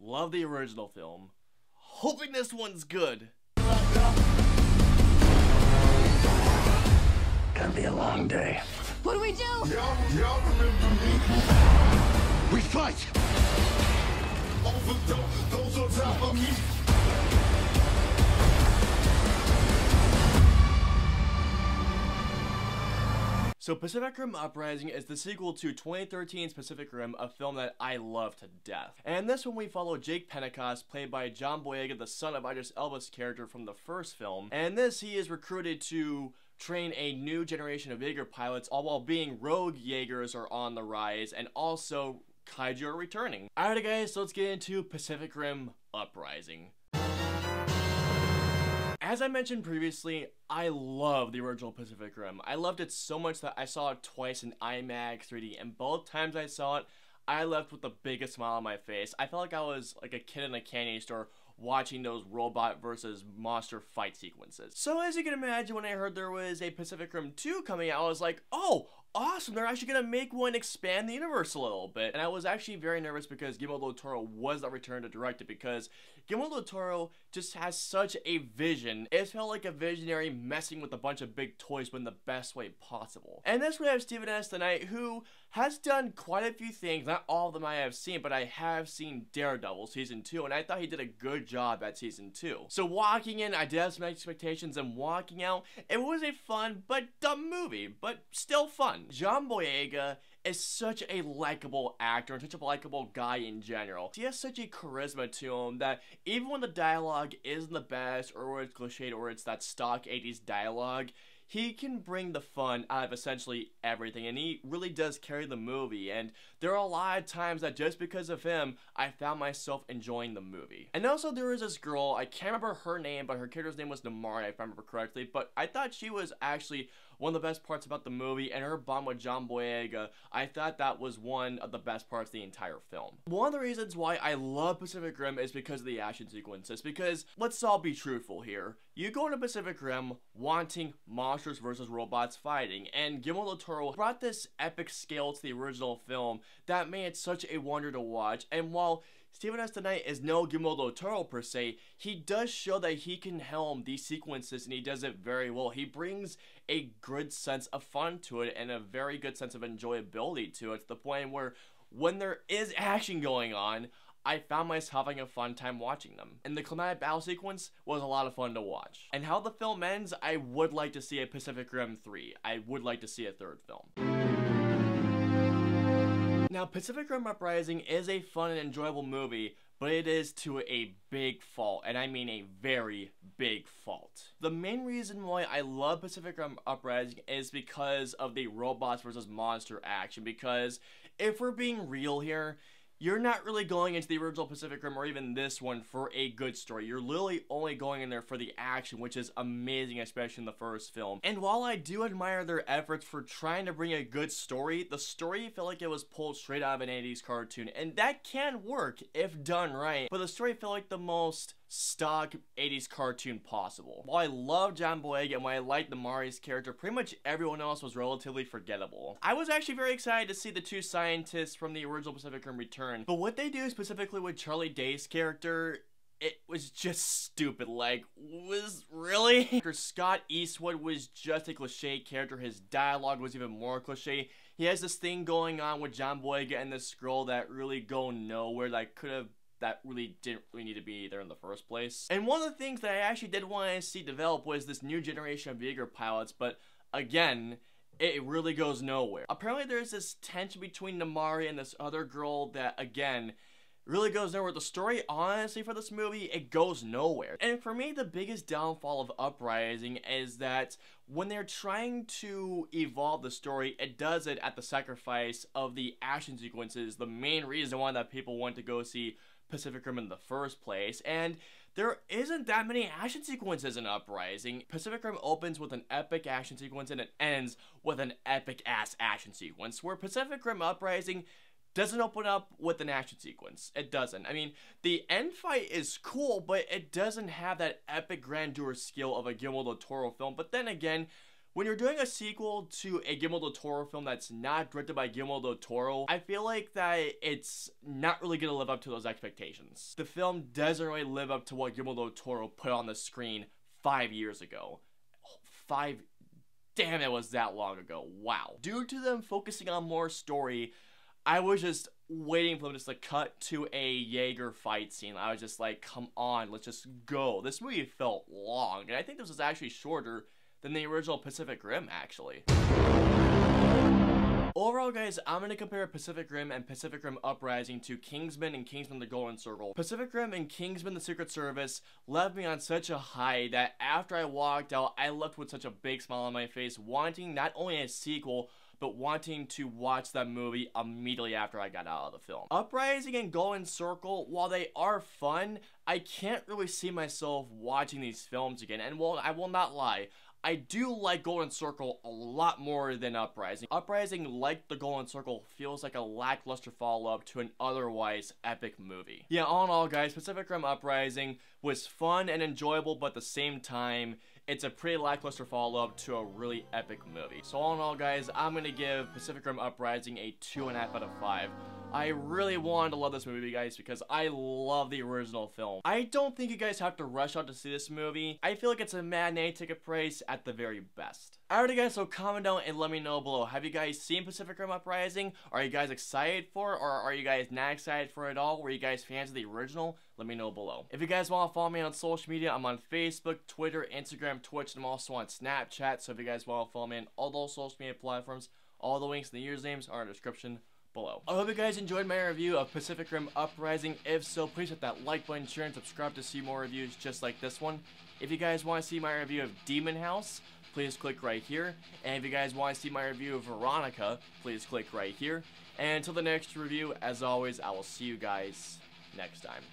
love the original film. Hoping this one's good. Gonna be a long day. What do we do? Y'all remember me? We fight! Those on top of me. So Pacific Rim Uprising is the sequel to 2013's Pacific Rim, a film that I love to death. And in this one we follow Jake Pentecost, played by John Boyega, the son of Idris Elba's character from the first film. And in this, he is recruited to train a new generation of Jaeger pilots, all while being rogue Jaegers are on the rise, and also kaiju are returning. Alright guys, so let's get into Pacific Rim Uprising. As I mentioned previously, I love the original Pacific Rim. I loved it so much that I saw it twice in IMAX 3D, and both times I saw it, I left with the biggest smile on my face. I felt like I was like a kid in a candy store watching those robot versus monster fight sequences. So as you can imagine, when I heard there was a Pacific Rim 2 coming out, I was like, oh, awesome, they're actually gonna make one expand the universe a little bit. And I was actually very nervous because Guillermo del Toro was not returned to direct it, because Guillermo del Toro just has such a vision. It felt like a visionary messing with a bunch of big toys, but in the best way possible. And this we have Stephen S. tonight, who has done quite a few things. Not all of them I have seen, but I have seen Daredevil Season 2, and I thought he did a good job at Season 2. So walking in, I did have some expectations, and walking out, it was a fun but dumb movie, but still fun. John Boyega is such a likable actor and such a likable guy in general. He has such a charisma to him that even when the dialogue isn't the best, or it's cliched, or it's that stock 80s dialogue, he can bring the fun out of essentially everything, and he really does carry the movie. And there are a lot of times that just because of him, I found myself enjoying the movie. And also there was this girl, I can't remember her name, but her character's name was Namari, if I remember correctly, but I thought she was actually one of the best parts about the movie, and her bond with John Boyega, I thought that was one of the best parts of the entire film. One of the reasons why I love Pacific Rim is because of the action sequences, because let's all be truthful here. You go into Pacific Rim wanting monsters versus robots fighting, and Guillermo del Toro brought this epic scale to the original film that made it such a wonder to watch. And while Stephen S. tonight is no Guillermo del Toro per se, he does show that he can helm these sequences, and he does it very well. He brings a good sense of fun to it and a very good sense of enjoyability to it, to the point where when there is action going on, I found myself having a fun time watching them. And the climatic battle sequence was a lot of fun to watch. And how the film ends, I would like to see a Pacific Rim 3. I would like to see a third film. Now, Pacific Rim Uprising is a fun and enjoyable movie, but it is to a big fault, and I mean a very big fault. The main reason why I love Pacific Rim Uprising is because of the robots versus monster action, because if we're being real here, you're not really going into the original Pacific Rim or even this one for a good story. You're literally only going in there for the action, which is amazing, especially in the first film. And while I do admire their efforts for trying to bring a good story, the story felt like it was pulled straight out of an 80s cartoon, and that can work if done right, but the story felt like the most stock 80s cartoon possible. While I love John Boyega and while I liked Namari's character, pretty much everyone else was relatively forgettable. I was actually very excited to see the two scientists from the original Pacific Rim return, but what they do specifically with Charlie Day's character, it was just stupid. Like, was really? Scott Eastwood was just a cliche character. His dialogue was even more cliche. He has this thing going on with John Boyega and this girl that really go nowhere, that really didn't really need to be there in the first place. And one of the things that I actually did want to see develop was this new generation of Jaeger pilots, but again, it really goes nowhere. Apparently there's this tension between Namari and this other girl that, again, really goes nowhere. The story, honestly, for this movie, it goes nowhere. And for me, the biggest downfall of Uprising is that when they're trying to evolve the story, it does it at the sacrifice of the action sequences, the main reason why that people want to go see Pacific Rim in the first place. And there isn't that many action sequences in Uprising. Pacific Rim opens with an epic action sequence and it ends with an epic ass action sequence, where Pacific Rim Uprising doesn't open up with an action sequence. It doesn't. I mean, the end fight is cool, but it doesn't have that epic grandeur skill of a Guillermo del Toro film. But then again, When you're doing a sequel to a Guillermo del Toro film that's not directed by Guillermo del Toro, I feel like that it's not really gonna live up to those expectations. The film doesn't really live up to what Guillermo del Toro put on the screen 5 years ago. Damn, it was that long ago. Wow. Due to them focusing on more story, I was just waiting for them just to cut to a Jaeger fight scene. I was just like, come on, let's just go. This movie felt long, and I think this was actually shorter than the original Pacific Rim, actually. Overall, guys, I'm going to compare Pacific Rim and Pacific Rim Uprising to Kingsman and Kingsman the Golden Circle. Pacific Rim and Kingsman the Secret Service left me on such a high that after I walked out, I left with such a big smile on my face, wanting not only a sequel, but wanting to watch that movie immediately after I got out of the film. Uprising and Golden Circle, while they are fun, I can't really see myself watching these films again, and well, I will not lie, I do like Golden Circle a lot more than Uprising. Uprising, like the Golden Circle, feels like a lackluster follow-up to an otherwise epic movie. Yeah, all in all, guys, Pacific Rim Uprising was fun and enjoyable, but at the same time, it's a pretty lackluster follow-up to a really epic movie. So all in all, guys, I'm gonna give Pacific Rim Uprising a 2.5 out of 5. I really wanted to love this movie, guys, because I love the original film. I don't think you guys have to rush out to see this movie. I feel like it's a matinee ticket price at the very best. Alrighty, guys, so comment down and let me know below. Have you guys seen Pacific Rim Uprising? Are you guys excited for it, or are you guys not excited for it at all? Were you guys fans of the original? Let me know below. If you guys want to follow me on social media, I'm on Facebook, Twitter, Instagram, Twitch, and I'm also on Snapchat. So if you guys want to follow me on all those social media platforms, all the links and the usernames are in the description below. I hope you guys enjoyed my review of Pacific Rim Uprising. If so, please hit that like button, share, and subscribe to see more reviews just like this one. If you guys want to see my review of Demon House, please click right here. And if you guys want to see my review of Veronica, please click right here. And until the next review, as always, I will see you guys next time.